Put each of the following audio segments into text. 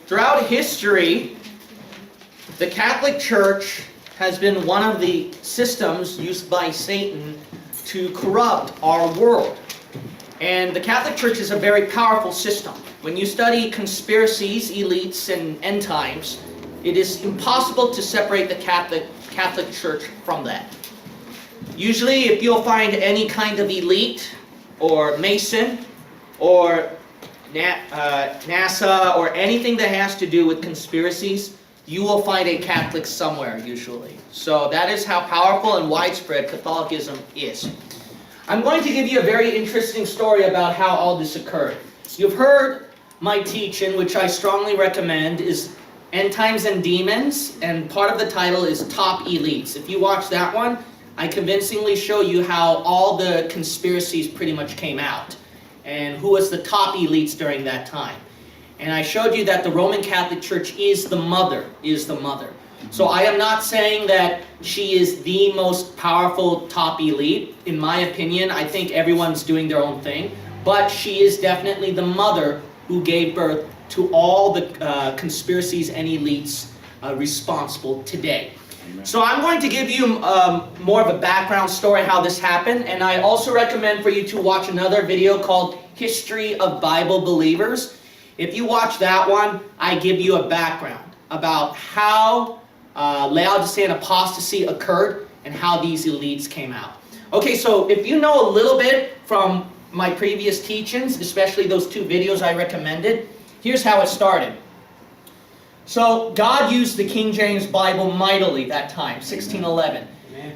Throughout history, the Catholic Church has been one of the systems used by Satan to corrupt our world. And the Catholic Church is a very powerful system. When you study conspiracies, elites, and end times, it is impossible to separate the Catholic Church from that. Usually, if you'll find any kind of elite, or Mason, or NASA, or anything that has to do with conspiracies, you will find a Catholic somewhere, usually. So that is how powerful and widespread Catholicism is. I'm going to give you a very interesting story about how all this occurred. You've heard my teaching, which I strongly recommend, is End Times and Demons, and part of the title is Top Elites. If you watch that one, I convincingly show you how all the conspiracies pretty much came out, and who was the top elites during that time. And I showed you that the Roman Catholic Church is the mother, So I am not saying that she is the most powerful top elite. In my opinion, I think everyone's doing their own thing. But she is definitely the mother who gave birth to all the conspiracies and elites responsible today. Amen. So I'm going to give you more of a background story how this happened. And I also recommend for you to watch another video called History of Bible Believers. If you watch that one, I give you a background about how Laodicean apostasy occurred and how these elites came out. Okay, so if you know a little bit from my previous teachings, especially those two videos I recommended, here's how it started. So God used the King James Bible mightily that time, 1611.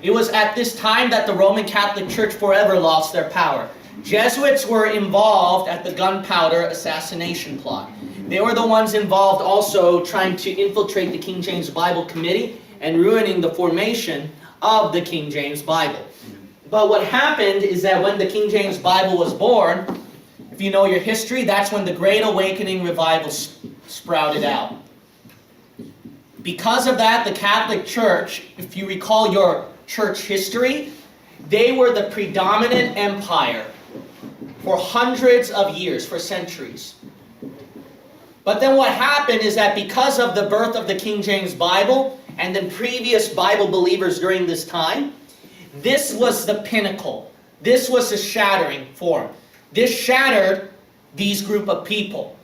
It was at this time that the Roman Catholic Church forever lost their power. Jesuits were involved at the gunpowder assassination plot. They were the ones involved also trying to infiltrate the King James Bible Committee and ruining the formation of the King James Bible. But what happened is that when the King James Bible was born, if you know your history, that's when the Great Awakening revival sprouted out. Because of that, the Catholic Church, if you recall your church history, they were the predominant empire for hundreds of years, for centuries. But then what happened is that because of the birth of the King James Bible and then previous Bible believers during this time, this was the pinnacle. This was a shattering form. This shattered these group of people.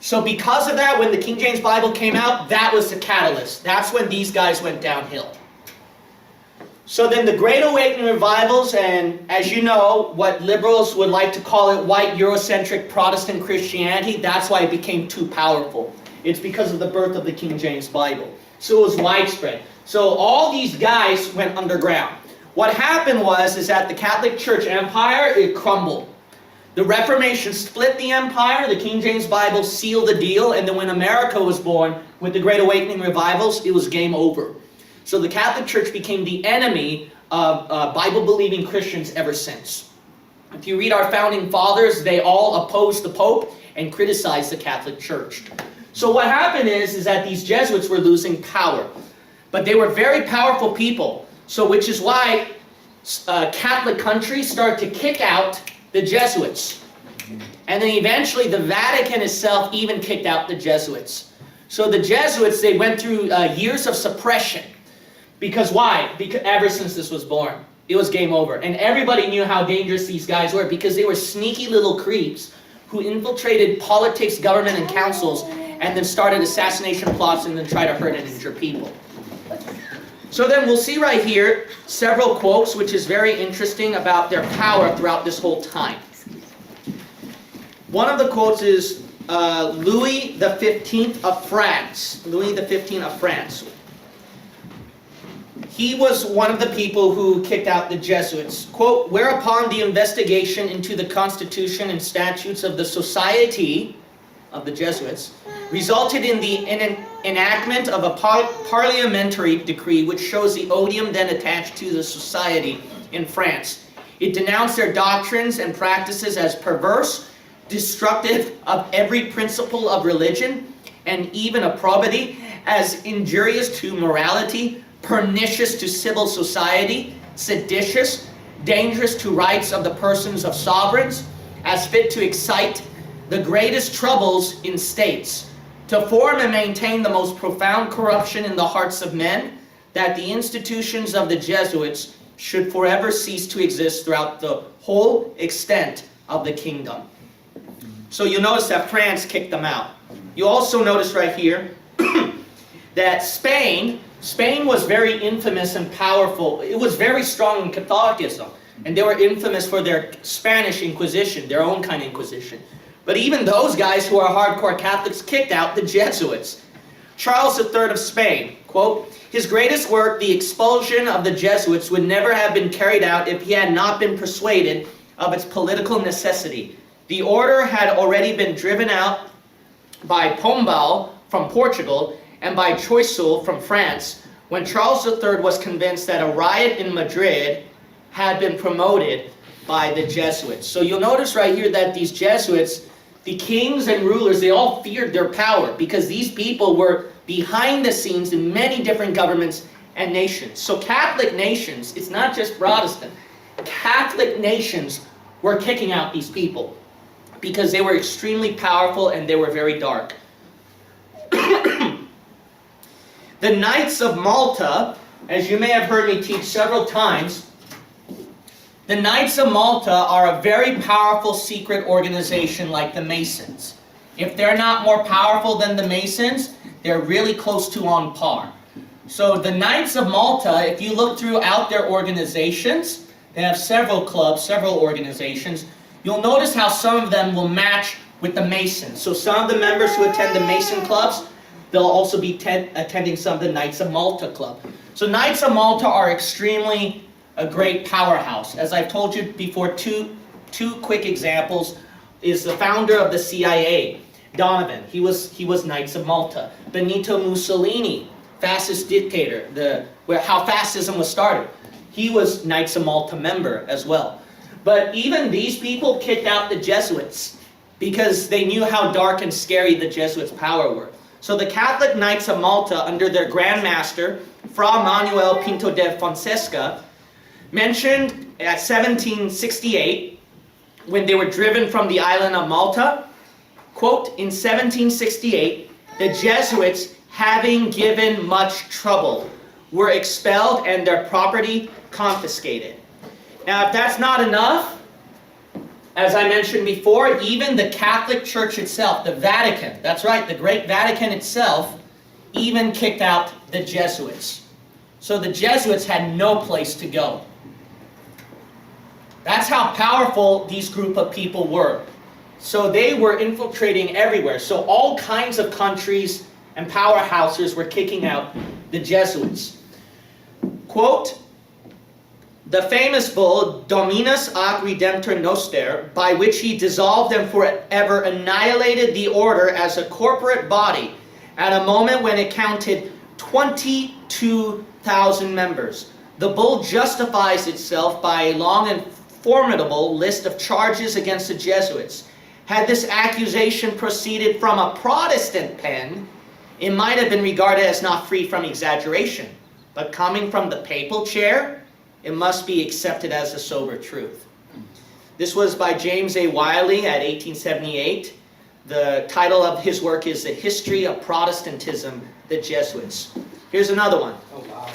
So because of that, when the King James Bible came out, that was the catalyst. That's when these guys went downhill. So then the Great Awakening revivals, and as you know, what liberals would like to call it white Eurocentric Protestant Christianity, that's why it became too powerful. It's because of the birth of the King James Bible. So it was widespread. So all these guys went underground. What happened is that the Catholic Church empire, it crumbled. The Reformation split the empire, the King James Bible sealed the deal, and then when America was born, with the Great Awakening revivals, it was game over. So the Catholic Church became the enemy of Bible-believing Christians ever since. If you read our founding fathers, they all opposed the Pope and criticized the Catholic Church. So what happened is that these Jesuits were losing power. But they were very powerful people, so which is why Catholic countries started to kick out the Jesuits. And then eventually the Vatican itself even kicked out the Jesuits. So the Jesuits, they went through years of suppression. Because why? Because ever since this was born, it was game over. And everybody knew how dangerous these guys were because they were sneaky little creeps who infiltrated politics, government, and councils and then started assassination plots and then tried to hurt and injure people. So then we'll see right here several quotes which is very interesting about their power throughout this whole time. One of the quotes is Louis XV of France. Louis XV of France. He was one of the people who kicked out the Jesuits. Quote, whereupon the investigation into the constitution and statutes of the Society of the Jesuits resulted in the enactment of a parliamentary decree which shows the odium then attached to the society in France. It denounced their doctrines and practices as perverse, destructive of every principle of religion, and even of probity, as injurious to morality, pernicious to civil society, seditious, dangerous to rights of the persons of sovereigns, as fit to excite the greatest troubles in states, to form and maintain the most profound corruption in the hearts of men, that the institutions of the Jesuits should forever cease to exist throughout the whole extent of the kingdom. So you notice that France kicked them out. You also notice right here that Spain was very infamous and powerful. It was very strong in Catholicism, and they were infamous for their Spanish Inquisition, their own kind of Inquisition. But even those guys who are hardcore Catholics kicked out the Jesuits. Charles III of Spain, quote, "His greatest work, the expulsion of the Jesuits, would never have been carried out if he had not been persuaded of its political necessity. The order had already been driven out by Pombal from Portugal and by Choiseul from France, when Charles III was convinced that a riot in Madrid had been promoted by the Jesuits." So you'll notice right here that these Jesuits, the kings and rulers, they all feared their power because these people were behind the scenes in many different governments and nations. So Catholic nations, it's not just Protestant, Catholic nations were kicking out these people because they were extremely powerful and they were very dark. The Knights of Malta, as you may have heard me teach several times, the Knights of Malta are a very powerful secret organization like the Masons. If they're not more powerful than the Masons, they're really close to on par. So the Knights of Malta, if you look throughout their organizations, they have several clubs, several organizations, you'll notice how some of them will match with the Masons. So some of the members who attend the Mason clubs, they'll also be attending some of the Knights of Malta club. So Knights of Malta are extremely a great powerhouse. As I've told you before, two quick examples is the founder of the CIA, Donovan. He was Knights of Malta. Benito Mussolini, fascist dictator, how fascism was started. He was Knights of Malta member as well. But even these people kicked out the Jesuits because they knew how dark and scary the Jesuits' power were. So the Catholic Knights of Malta, under their Grand Master, Fra Manuel Pinto de Fonseca, mentioned at 1768, when they were driven from the island of Malta, quote, "In 1768, the Jesuits, having given much trouble, were expelled and their property confiscated." Now, if that's not enough, as I mentioned before, even the Catholic Church itself, the Vatican, that's right, the Great Vatican itself, even kicked out the Jesuits. So the Jesuits had no place to go. That's how powerful these group of people were. So they were infiltrating everywhere. So all kinds of countries and powerhouses were kicking out the Jesuits. Quote, "The famous bull, Dominus ac Redemptor Noster, by which he dissolved and forever annihilated the order as a corporate body at a moment when it counted 22,000 members. The bull justifies itself by a long and formidable list of charges against the Jesuits. Had this accusation proceeded from a Protestant pen, it might have been regarded as not free from exaggeration. But coming from the papal chair, it must be accepted as a sober truth." This was by James A. Wiley at 1878. The title of his work is The History of Protestantism, the Jesuits. Here's another one. Oh, wow.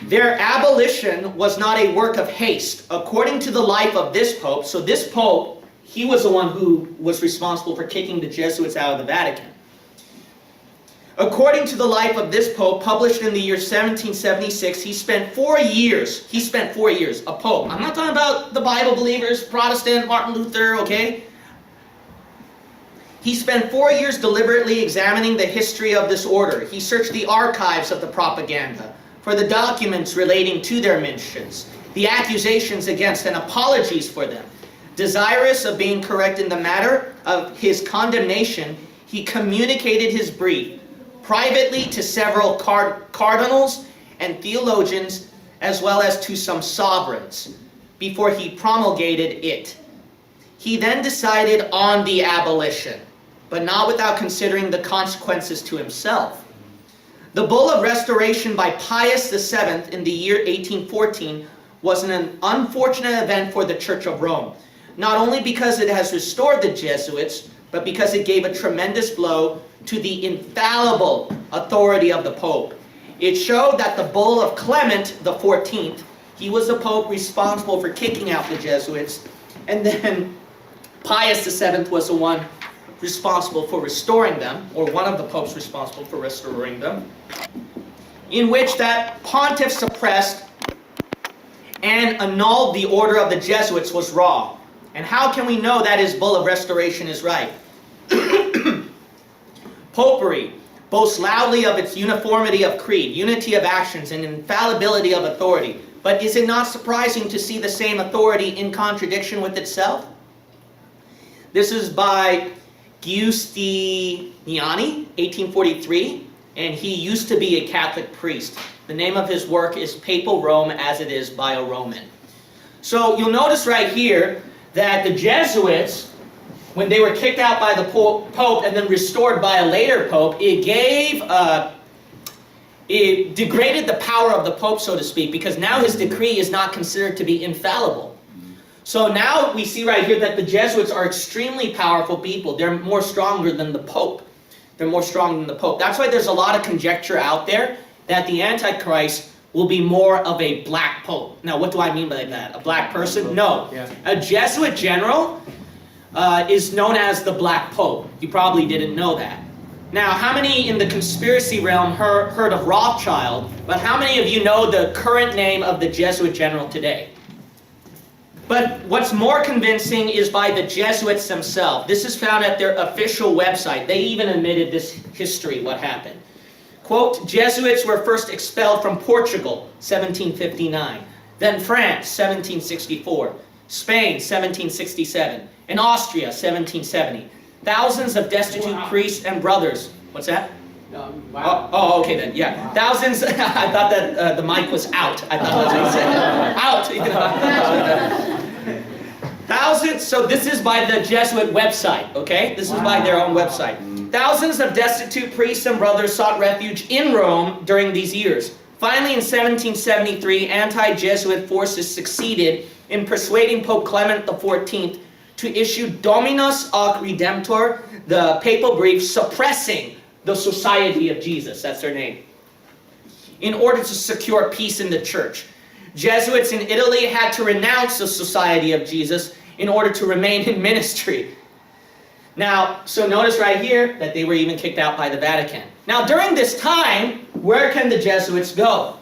"Their abolition was not a work of haste, according to the life of this Pope." So this Pope, he was the one who was responsible for kicking the Jesuits out of the Vatican. "According to the life of this Pope, published in the year 1776, he spent 4 years, a Pope. I'm not talking about the Bible believers, Protestant, Martin Luther, okay? He spent 4 years deliberately examining the history of this order. He searched the archives of the propaganda for the documents relating to their missions, the accusations against and apologies for them. Desirous of being correct in the matter of his condemnation, he communicated his brief privately to several cardinals and theologians, as well as to some sovereigns, before he promulgated it. He then decided on the abolition, but not without considering the consequences to himself. The bull of restoration by Pius VII in the year 1814 was an unfortunate event for the Church of Rome, not only because it has restored the Jesuits, but because it gave a tremendous blow to the infallible authority of the Pope. It showed that the bull of Clement the 14th, he was the Pope responsible for kicking out the Jesuits, and then Pius VII was the one responsible for restoring them, or one of the popes responsible for restoring them, in which that pontiff suppressed and annulled the order of the Jesuits was wrong. And how can we know that his bull of restoration is right? Popery boasts loudly of its uniformity of creed, unity of actions, and infallibility of authority. But is it not surprising to see the same authority in contradiction with itself? This is by Giustiniani, 1843, and he used to be a Catholic priest. The name of his work is Papal Rome as it is by a Roman. So you'll notice right here that the Jesuits, when they were kicked out by the Pope and then restored by a later Pope, it degraded the power of the Pope, so to speak, because now his decree is not considered to be infallible. So now we see right here that the Jesuits are extremely powerful people. They're more stronger than the Pope. They're more strong than the Pope. That's why there's a lot of conjecture out there that the Antichrist will be more of a black Pope. Now, what do I mean by that? A black person? No. Yeah. A Jesuit general is known as the Black Pope. You probably didn't know that. Now, how many in the conspiracy realm heard of Rothschild, but how many of you know the current name of the Jesuit general today? But what's more convincing is by the Jesuits themselves. This is found at their official website. They even admitted this history, what happened. Quote, Jesuits were first expelled from Portugal, 1759, then France, 1764, Spain, 1767, and Austria, 1770. Thousands of destitute priests and brothers. What's that? Wow. Oh, okay then, yeah. Wow. Thousands, I thought that the mic was out. I thought that's what you said. Out! Thousands, so this is by the Jesuit website, okay? This is by their own website. Thousands of destitute priests and brothers sought refuge in Rome during these years. Finally, in 1773, anti-Jesuit forces succeeded in persuading Pope Clement XIV to issue Dominus Ac Redemptor, the papal brief suppressing the Society of Jesus, that's their name, in order to secure peace in the church. Jesuits in Italy had to renounce the Society of Jesus in order to remain in ministry. Now, so notice right here that they were even kicked out by the Vatican. Now, during this time, where can the Jesuits go?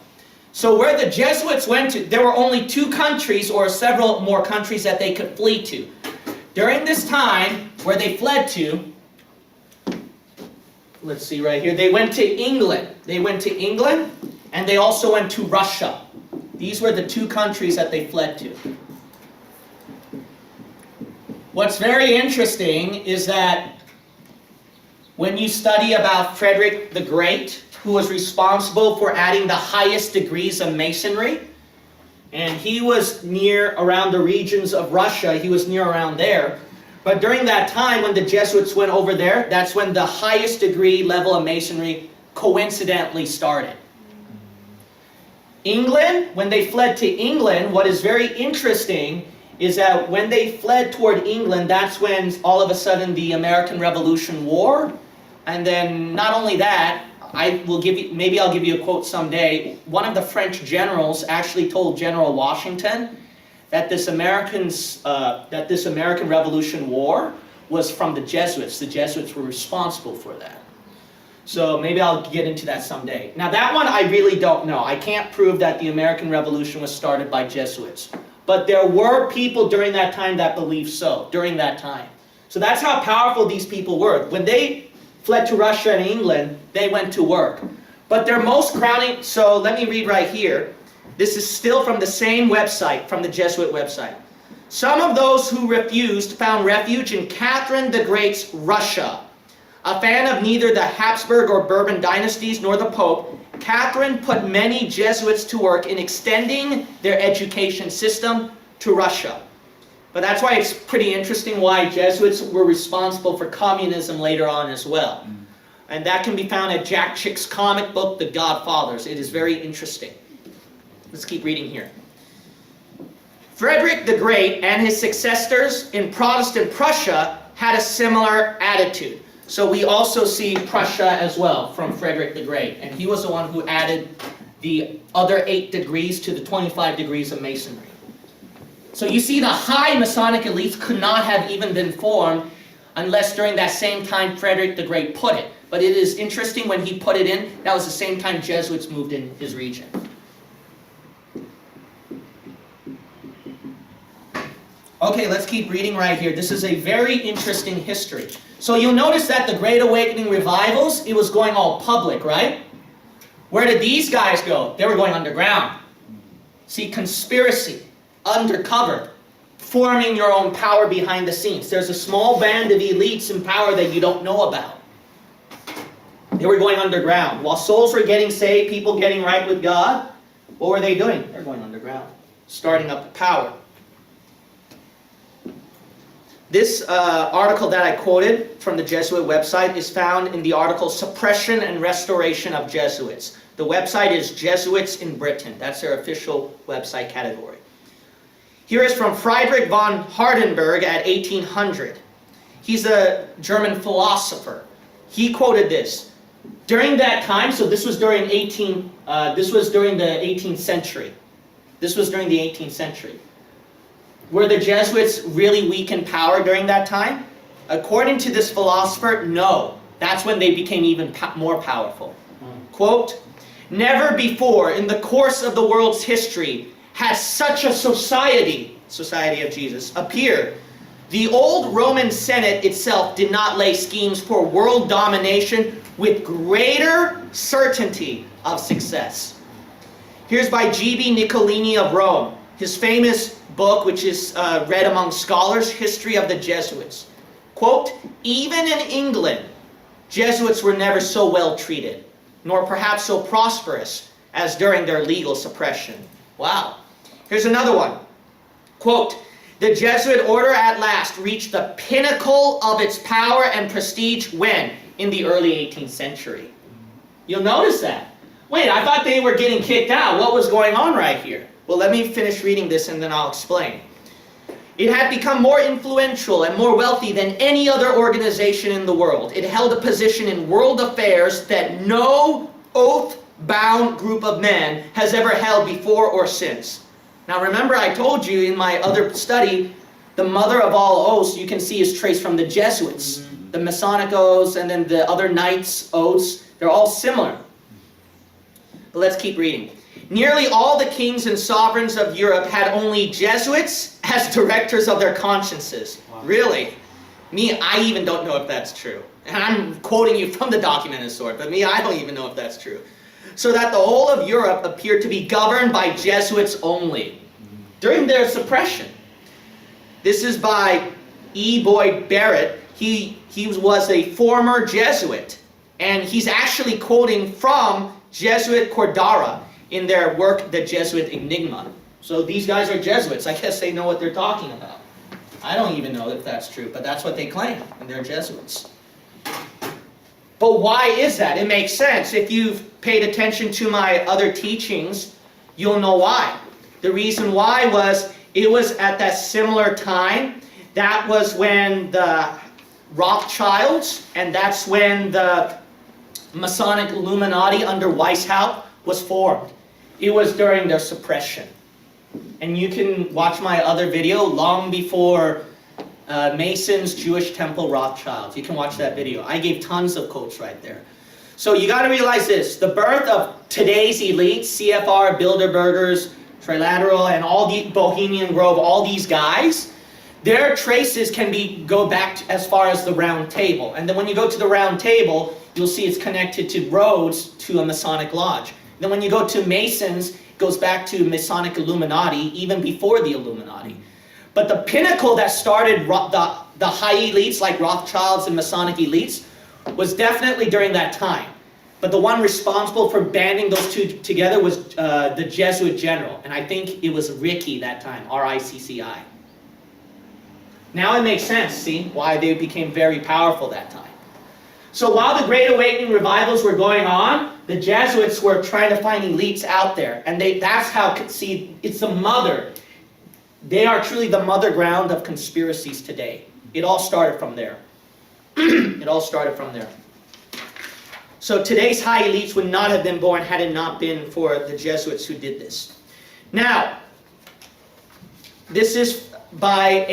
So where the Jesuits went to, there were only 2 countries or several more countries that they could flee to. During this time, where they fled to, let's see right here, they went to England. They went to England, and they also went to Russia. These were the 2 countries that they fled to. What's very interesting is that when you study about Frederick the Great, who was responsible for adding the highest degrees of Masonry, and he was near around the regions of Russia, he was near around there. But during that time when the Jesuits went over there, that's when the highest degree level of Masonry coincidentally started. England, when they fled to England, what is very interesting is that when they fled toward England, that's when all of a sudden the American Revolution War, and then not only that, maybe I'll give you a quote someday. One of the French generals actually told General Washington that this American Revolution War was from the Jesuits. The Jesuits were responsible for that. So maybe I'll get into that someday. Now that one I really don't know. I can't prove that the American Revolution was started by Jesuits. But there were people during that time that believed so, during that time. So that's how powerful these people were. When they fled to Russia and England, they went to work. But their most crowning, so let me read right here. This is still from the same website, from the Jesuit website. Some of those who refused found refuge in Catherine the Great's Russia. A fan of neither the Habsburg or Bourbon dynasties nor the Pope, Catherine put many Jesuits to work in extending their education system to Russia. But that's why it's pretty interesting why Jesuits were responsible for communism later on as well. And that can be found at Jack Chick's comic book, The Godfathers. It is very interesting. Let's keep reading here. Frederick the Great and his successors in Protestant Prussia had a similar attitude. So we also see Prussia as well from Frederick the Great. And he was the one who added the other 8 degrees to the 25 degrees of Masonry. So you see the high Masonic elites could not have even been formed unless during that same time Frederick the Great put it. But it is interesting when he put it in, that was the same time Jesuits moved in his region. Okay, let's keep reading right here. This is a very interesting history. So you'll notice that the Great Awakening revivals, it was going all public, right? Where did these guys go? They were going underground. See, conspiracy, undercover, forming your own power behind the scenes. There's a small band of elites in power that you don't know about. They were going underground. While souls were getting saved, people getting right with God, what were they doing? They're going underground, starting up the power. This article that I quoted from the Jesuit website is found in the article Suppression and Restoration of Jesuits. The website is Jesuits in Britain. That's their official website category. Here is from Friedrich von Hardenberg at 1800. He's a German philosopher. He quoted this. During that time, so this was during the 18th century. This was during the 18th century. Were the Jesuits really weak in power during that time? According to this philosopher, no. That's when they became even more powerful. Quote, never before in the course of the world's history has such a society of Jesus, appeared. The old Roman Senate itself did not lay schemes for world domination with greater certainty of success. Here's by G.B. Niccolini of Rome. His famous book, which is read among scholars, History of the Jesuits. Quote, even in England, Jesuits were never so well treated, nor perhaps so prosperous as during their legal suppression. Wow. Here's another one. Quote, the Jesuit order at last reached the pinnacle of its power and prestige when? In the early 18th century. You'll notice that. Wait, I thought they were getting kicked out. What was going on right here? Well, let me finish reading this and then I'll explain. It had become more influential and more wealthy than any other organization in the world. It held a position in world affairs that no oath-bound group of men has ever held before or since. Now remember, I told you in my other study, the mother of all oaths you can see is traced from the Jesuits. Mm-hmm. The Masonic oaths and then the other knights' oaths, they're all similar. But let's keep reading. Nearly all the kings and sovereigns of Europe had only Jesuits as directors of their consciences. Wow. Really? Me, I even don't know if that's true. And I'm quoting you from the documented source, but me, I don't even know if that's true. So that the whole of Europe appeared to be governed by Jesuits only during their suppression. This is by E. Boyd Barrett. He was a former Jesuit, and he's actually quoting from Jesuit Cordara in their work, The Jesuit Enigma. So these guys are Jesuits. I guess they know what they're talking about. I don't even know if that's true, but that's what they claim, and they're Jesuits. But why is that? It makes sense. If you've paid attention to my other teachings, you'll know why. The reason why was, it was at that similar time. That was when the Rothschilds, and that's when the Masonic Illuminati under Weishaupt was formed. It was during their suppression. And you can watch my other video, long before Masons, Jewish Temple, Rothschilds. You can watch that video. I gave tons of quotes right there. So you got to realize this. The birth of today's elites, CFR, Bilderbergers, Trilateral, and all the Bohemian Grove, all these guys, their traces can go back as far as the Round Table. And then when you go to the Round Table, you'll see it's connected to roads to a Masonic lodge. Then when you go to Masons, it goes back to Masonic Illuminati, even before the Illuminati. But the pinnacle that started the high elites, like Rothschilds and Masonic elites, was definitely during that time. But the one responsible for banding those two together was the Jesuit general. And I think it was Ricky that time, R-I-C-C-I. Now it makes sense, see, why they became very powerful that time. So while the Great Awakening revivals were going on, the Jesuits were trying to find elites out there. And that's how, see, it's the mother. They are truly the mother ground of conspiracies today. It all started from there. It all started from there. So today's high elites would not have been born had it not been for the Jesuits who did this. Now, this is by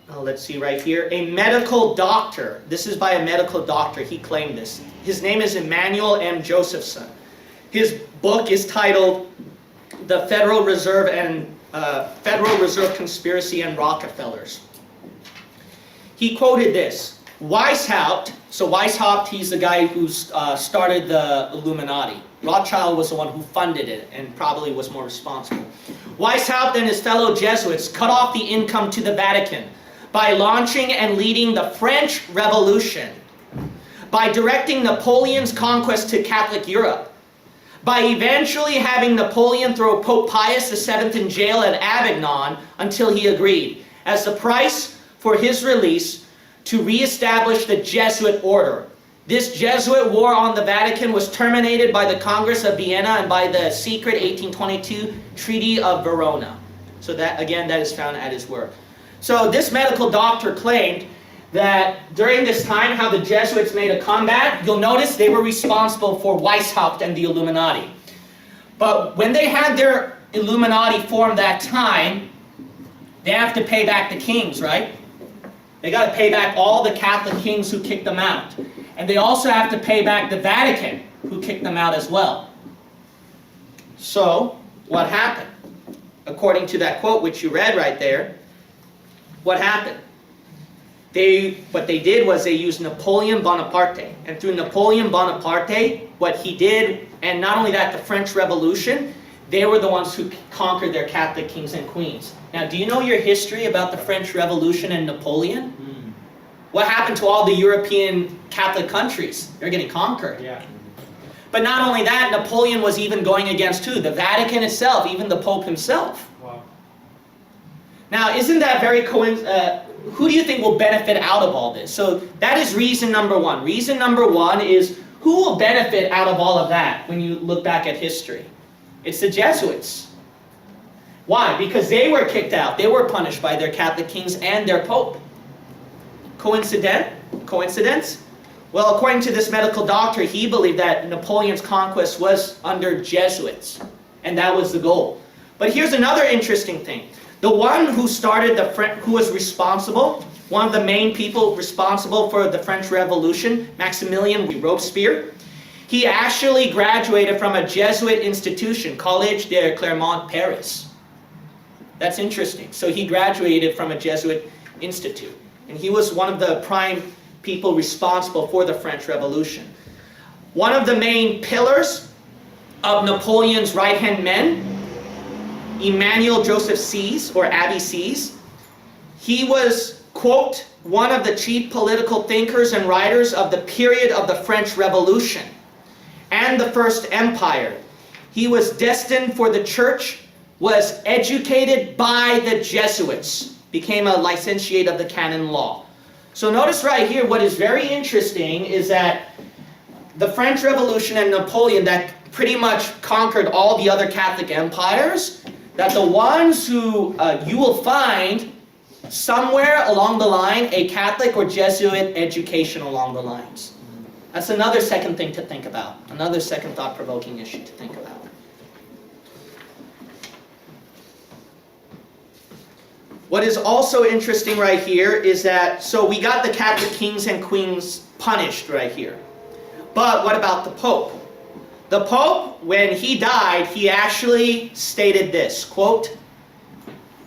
let's see right here, a medical doctor. This is by a medical doctor. He claimed this. His name is Emmanuel M. Josephson. His book is titled The Federal Reserve Conspiracy and Rockefellers. He quoted this. Weishaupt, so Weishaupt, he's the guy who started the Illuminati. Rothschild was the one who funded it and probably was more responsible. Weishaupt and his fellow Jesuits cut off the income to the Vatican by launching and leading the French Revolution, by directing Napoleon's conquest to Catholic Europe, by eventually having Napoleon throw Pope Pius VII in jail at Avignon until he agreed, as the price for his release, to re-establish the Jesuit order. This Jesuit war on the Vatican was terminated by the Congress of Vienna and by the secret 1822 Treaty of Verona. So that, again, that is found at his work. So this medical doctor claimed that during this time, how the Jesuits made a comeback, you'll notice they were responsible for Weishaupt and the Illuminati. But when they had their Illuminati form that time, they have to pay back the kings, right? They got to pay back all the Catholic kings who kicked them out. And they also have to pay back the Vatican, who kicked them out as well. So, what happened? According to that quote which you read right there, what happened? What they did was they used Napoleon Bonaparte. And through Napoleon Bonaparte, what he did, and not only that, the French Revolution, they were the ones who conquered their Catholic kings and queens. Now, do you know your history about the French Revolution and Napoleon? What happened to all the European Catholic countries? They're getting conquered. Yeah. But not only that, Napoleon was even going against who? The Vatican itself, even the Pope himself. Wow. Now, isn't that very who do you think will benefit out of all this? So that is reason number one. Reason number one is who will benefit out of all of that when you look back at history? It's the Jesuits. Why? Because they were kicked out. They were punished by their Catholic kings and their Pope. Coincidence? Well, according to this medical doctor, he believed that Napoleon's conquest was under Jesuits, and that was the goal. But here's another interesting thing. The one who started who was responsible, one of the main people responsible for the French Revolution, Maximilien Robespierre, he actually graduated from a Jesuit institution, Collège de Clermont, Paris. That's interesting. So he graduated from a Jesuit institute. And he was one of the prime people responsible for the French Revolution. One of the main pillars of Napoleon's right-hand men, Emmanuel Joseph Seize, or Abbé Seize, he was, quote, one of the chief political thinkers and writers of the period of the French Revolution and the First Empire. He was destined for the church, was educated by the Jesuits, became a licentiate of the canon law. So notice right here, what is very interesting is that the French Revolution and Napoleon that pretty much conquered all the other Catholic empires, that the ones who you will find somewhere along the line a Catholic or Jesuit education along the lines. That's another second thing to think about, another second thought-provoking issue to think about. What is also interesting right here is that, so we got the Catholic kings and queens punished right here. But what about the Pope? The Pope, when he died, he actually stated this, quote,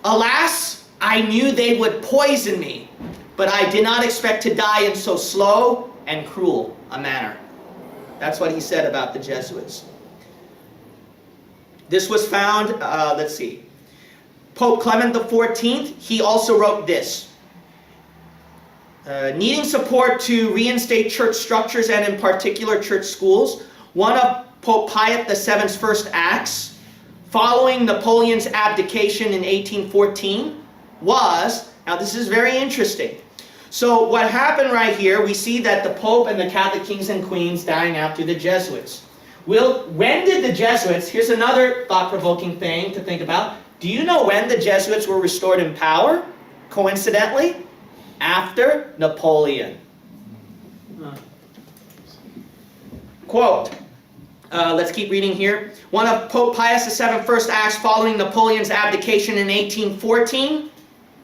"Alas, I knew they would poison me, but I did not expect to die in so slow and cruel a manner." That's what he said about the Jesuits. This was found, let's see, Pope Clement XIV, he also wrote this. Needing support to reinstate church structures and in particular church schools, one of Pope Pius VII's first acts, following Napoleon's abdication in 1814, was, now this is very interesting. So what happened right here, we see that the Pope and the Catholic kings and queens dying after the Jesuits. When did the Jesuits, here's another thought-provoking thing to think about. Do you know when the Jesuits were restored in power? Coincidentally? after Napoleon. Quote, let's keep reading here. One of Pope Pius VII's first acts following Napoleon's abdication in 1814.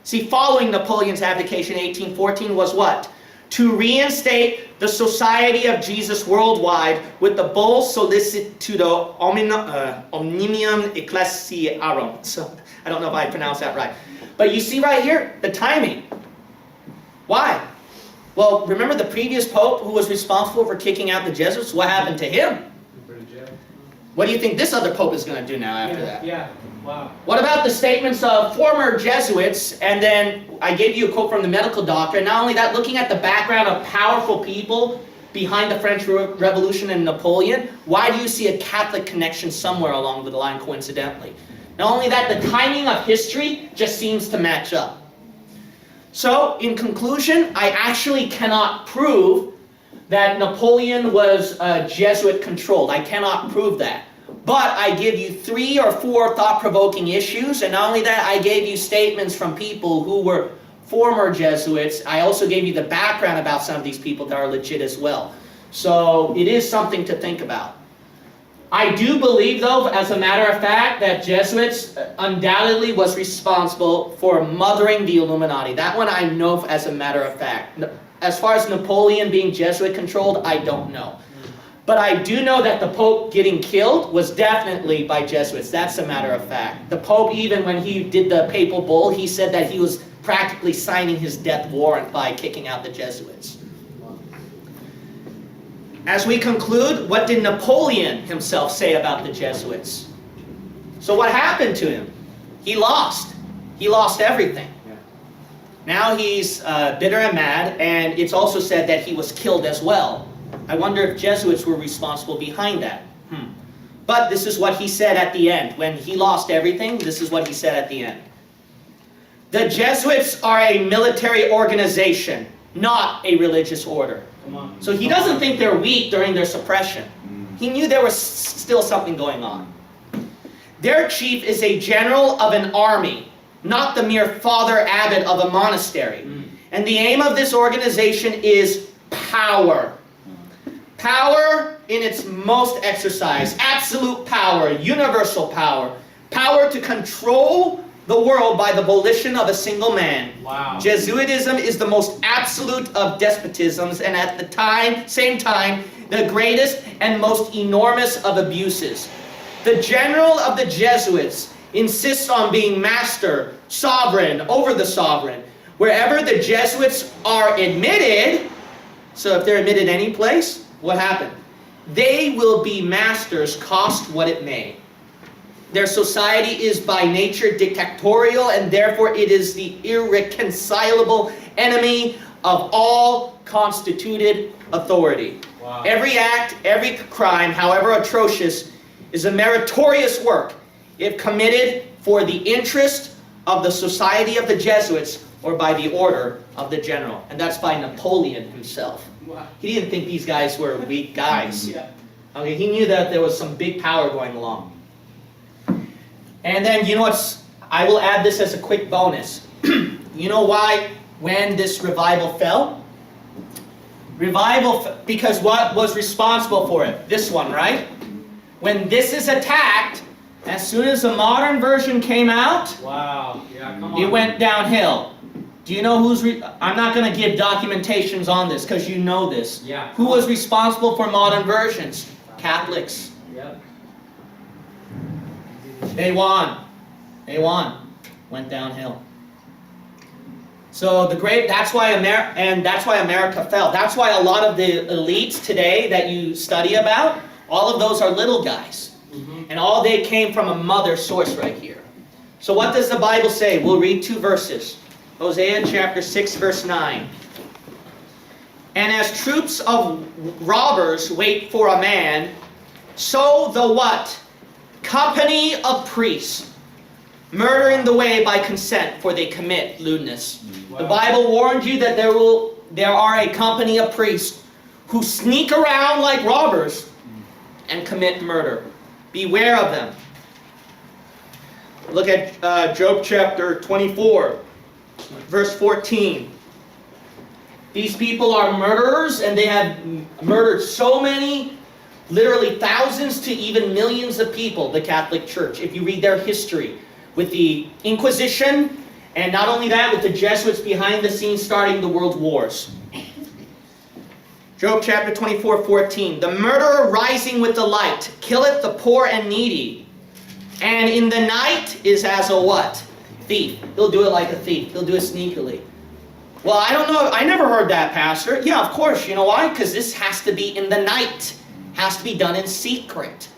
See, following Napoleon's abdication in 1814 was what? To reinstate the Society of Jesus worldwide with the bull Sollicitudo Omnium Ecclesiarum. So, I don't know if I pronounced that right. But you see right here, the timing. Why? Well, remember the previous pope who was responsible for kicking out the Jesuits? What happened to him? What do you think this other pope is going to do now after that? Yeah, wow. What about the statements of former Jesuits? And then I gave you a quote from the medical doctor. And not only that, looking at the background of powerful people behind the French Revolution and Napoleon, why do you see a Catholic connection somewhere along the line coincidentally? Not only that, the timing of history just seems to match up. So, in conclusion, I actually cannot prove that Napoleon was Jesuit-controlled. I cannot prove that. But I give you 3 or 4 thought-provoking issues, and not only that, I gave you statements from people who were former Jesuits. I also gave you the background about some of these people that are legit as well. So, it is something to think about. I do believe, though, as a matter of fact, that Jesuits undoubtedly was responsible for mothering the Illuminati. That one I know as a matter of fact. As far as Napoleon being Jesuit-controlled, I don't know. But I do know that the Pope getting killed was definitely by Jesuits. That's a matter of fact. The Pope, even when he did the papal bull, he said that he was practically signing his death warrant by kicking out the Jesuits. As we conclude, what did Napoleon himself say about the Jesuits? So what happened to him? He lost. He lost everything. Now he's bitter and mad, and it's also said that he was killed as well. I wonder if Jesuits were responsible behind that. But this is what he said at the end. When he lost everything, this is what he said at the end. The Jesuits are a military organization, not a religious order. So he doesn't think they're weak during their suppression. He knew there was still something going on. Their chief is a general of an army, not the mere father abbot of a monastery. And the aim of this organization is power. Power in its most exercise, absolute power, universal power. Power to control the world by the volition of a single man. Wow. Jesuitism is the most absolute of despotisms, and at the same time, the greatest and most enormous of abuses. The general of the Jesuits insists on being master, sovereign, over the sovereign. Wherever the Jesuits are admitted, so if they're admitted any place, what happened? They will be masters, cost what it may. Their society is by nature dictatorial, and therefore it is the irreconcilable enemy of all constituted authority. Wow. Every act, every crime, however atrocious, is a meritorious work if committed for the interest of the Society of the Jesuits or by the order of the general. And that's by Napoleon himself. Wow. He didn't think these guys were weak guys. Yeah. Okay, he knew that there was some big power going along. And then, you know what's, I will add this as a quick bonus. You know why when this revival fell? Because what was responsible for it? This one, right? When this is attacked, as soon as the modern version came out, Wow. Yeah, come on. it went downhill. Do you know who's, I'm not going to give documentations on this because you know this. Yeah. Who was responsible for modern versions? Catholics. Yep. They won. They won. Went downhill. So that's why America fell. That's why a lot of the elites today that you study about, all of those are little guys. And all they came from a mother source right here. So what does the Bible say? We'll read 2 verses. Hosea chapter 6 verse 9. And as troops of robbers wait for a man, so the what? Company of priests, murdering the way by consent, for they commit lewdness. Wow. The Bible warned you that there are a company of priests who sneak around like robbers and commit murder. Beware of them. Look at Job chapter 24, verse 14. These people are murderers, and they have murdered so many, literally thousands to even millions of people, the Catholic Church, if you read their history, with the Inquisition, and not only that, with the Jesuits behind the scenes starting the world wars. Job chapter 24:14. The murderer rising with the light killeth the poor and needy, and in the night is as a what? Thief. He'll do it like a thief. He'll do it sneakily. Well, I don't know. I never heard that, Pastor. Yeah, of course. You know why? Because this has to be in the night. Has to be done in secret.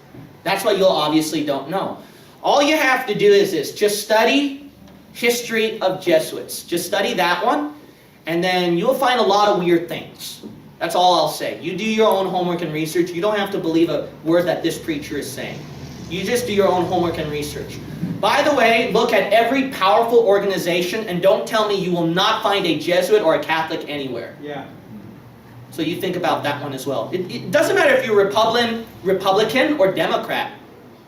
That's why you'll obviously don't know. All you have to do is this. Just study history of Jesuits. Just study that one, and then you'll find a lot of weird things. That's all I'll say. You do your own homework and research. You don't have to believe a word that this preacher is saying. You just do your own homework and research. By the way, look at every powerful organization, and don't tell me you will not find a Jesuit or a Catholic anywhere. Yeah. So you think about that one as well. It doesn't matter if you're Republican or Democrat.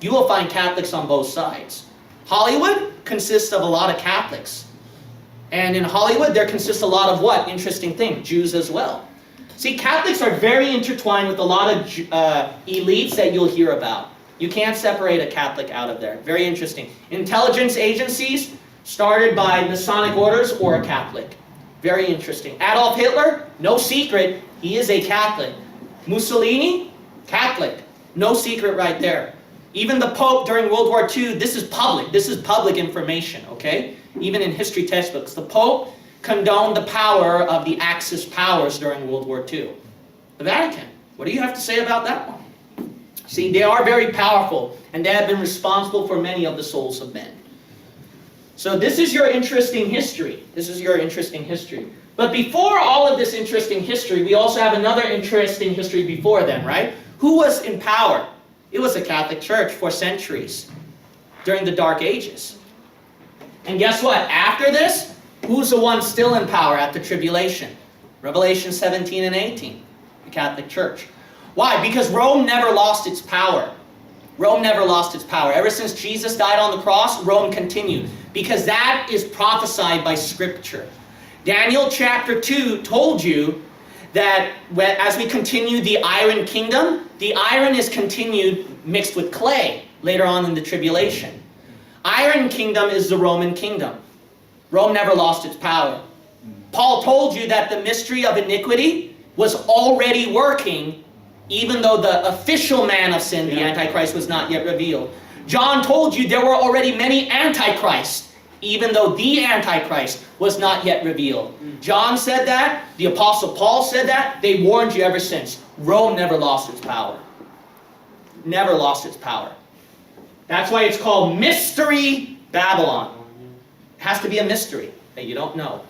You will find Catholics on both sides. Hollywood consists of a lot of Catholics. And in Hollywood, there consists a lot of what? Interesting thing. Jews as well. See, Catholics are very intertwined with a lot of elites that you'll hear about. You can't separate a Catholic out of there. Very interesting. Intelligence agencies started by Masonic orders or a Catholic. Very interesting. Adolf Hitler, no secret, he is a Catholic. Mussolini, Catholic. No secret right there. Even the Pope during World War II, this is public. This is public information, okay? Even in history textbooks. The Pope condoned the power of the Axis powers during World War II. The Vatican, what do you have to say about that one? See, they are very powerful, and they have been responsible for many of the souls of men. So this is your interesting history. This is your interesting history. But before all of this interesting history, we also have another interesting history before then, right? Who was in power? It was the Catholic Church for centuries, during the Dark Ages. And guess what? After this, who's the one still in power at the tribulation? Revelation 17 and 18, the Catholic Church. Why? Because Rome never lost its power. Rome never lost its power. Ever since Jesus died on the cross, Rome continued. Because that is prophesied by Scripture. Daniel chapter 2 told you that as we continue the iron kingdom, the iron is continued mixed with clay later on in the tribulation. Iron kingdom is the Roman kingdom. Rome never lost its power. Paul told you that the mystery of iniquity was already working, even though the official man of sin, the Antichrist, was not yet revealed. John told you there were already many Antichrists, even though the Antichrist was not yet revealed. John said that. The Apostle Paul said that. They warned you ever since. Rome never lost its power. Never lost its power. That's why it's called Mystery Babylon. It has to be a mystery that you don't know.